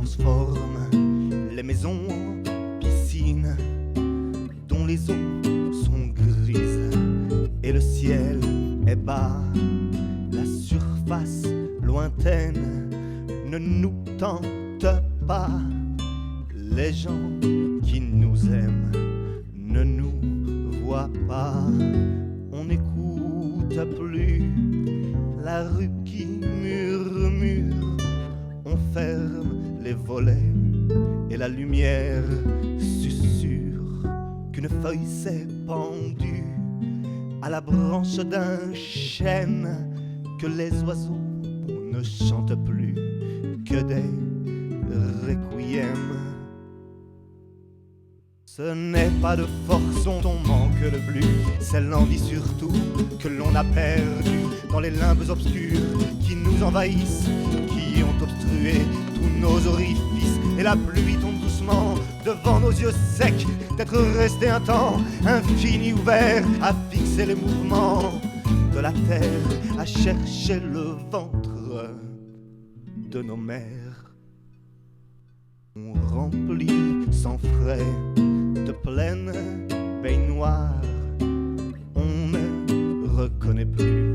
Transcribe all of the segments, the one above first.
transforme les maisons en piscines dont les eaux sont grises et le ciel est bas. La surface lointaine ne nous tente pas. Les gens qui nous aiment ne nous voient pas. On n'écoute plus la rue qui murmure. On ferme les volets et la lumière susurre qu'une feuille s'est pendue à la branche d'un chêne, que les oiseaux ne chantent plus que des requiem. Ce n'est pas de force dont on manque le plus, c'est l'envie surtout que l'on a perdu dans les limbes obscurs qui nous envahissent, qui ont obstrué tous nos orifices. Et la pluie tombe doucement devant nos yeux secs, d'être resté un temps infini ouvert à fixer les mouvements de la terre, à chercher le ventre de nos mères. On remplit sans frais de pleines baignoires. On ne reconnaît plus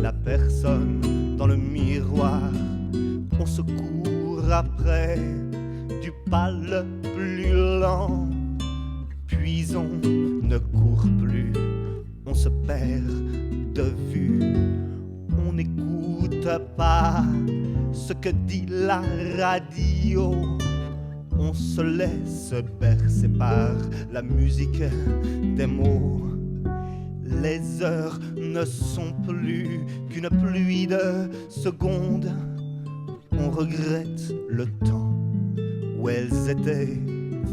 la personne dans le miroir. On se court après du pas le plus lent, puis on ne court plus, on se perd de vue. On n'écoute pas ce que dit la radio. On se laisse bercer par la musique des mots. Les heures ne sont plus qu'une pluie de secondes. On regrette le temps où elles étaient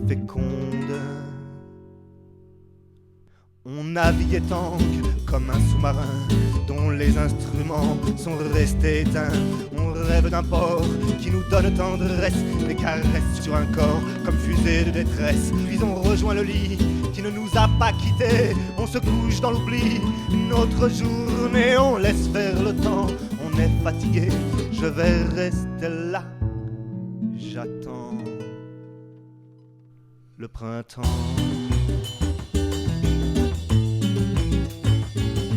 fécondes. On naviguait tangue comme un sous-marin dont les instruments sont restés éteints. On rêve d'un port qui nous donne tendresse, des caresses sur un corps comme fusée de détresse. Puis on rejoint le lit qui ne nous a pas quittés. On se couche dans l'oubli, une autre journée, on laisse faire le temps. On est fatigué, je vais rester là, j'attends le printemps.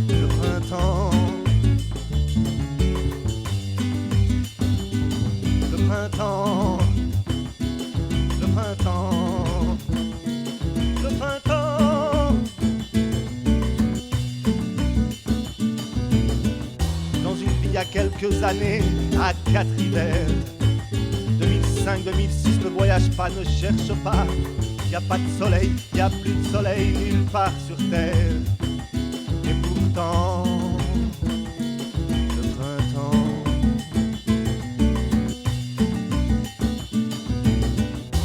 Le printemps. Le printemps. Le printemps. Le printemps. Dans une vie il y a quelques années, à 4 hivers, 2005, 2006, ne voyage pas, ne cherche pas. Y a pas de soleil, y a plus de soleil nulle part sur terre. Et pourtant, le printemps.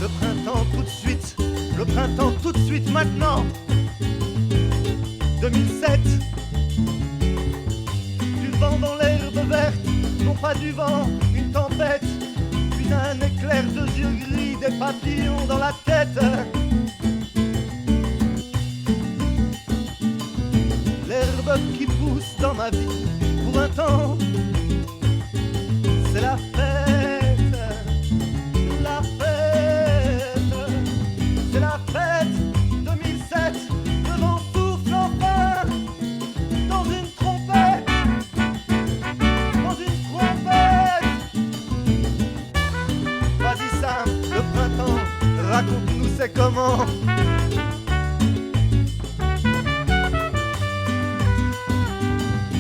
Le printemps tout de suite, le printemps tout de suite maintenant. 2007. Du vent dans l'herbe verte, non pas du vent, une tempête. Puis un éclair de yeux gris, des papillons dans la tête. L'herbe qui pousse dans ma vie pour un temps, c'est la fête, la fête, c'est la fête. 2007, le vent souffle enfin dans une trompette, dans une trompette. Vas-y Sam, le printemps, raconte-nous c'est comment.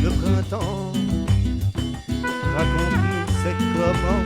Le printemps, raconte-nous c'est comment.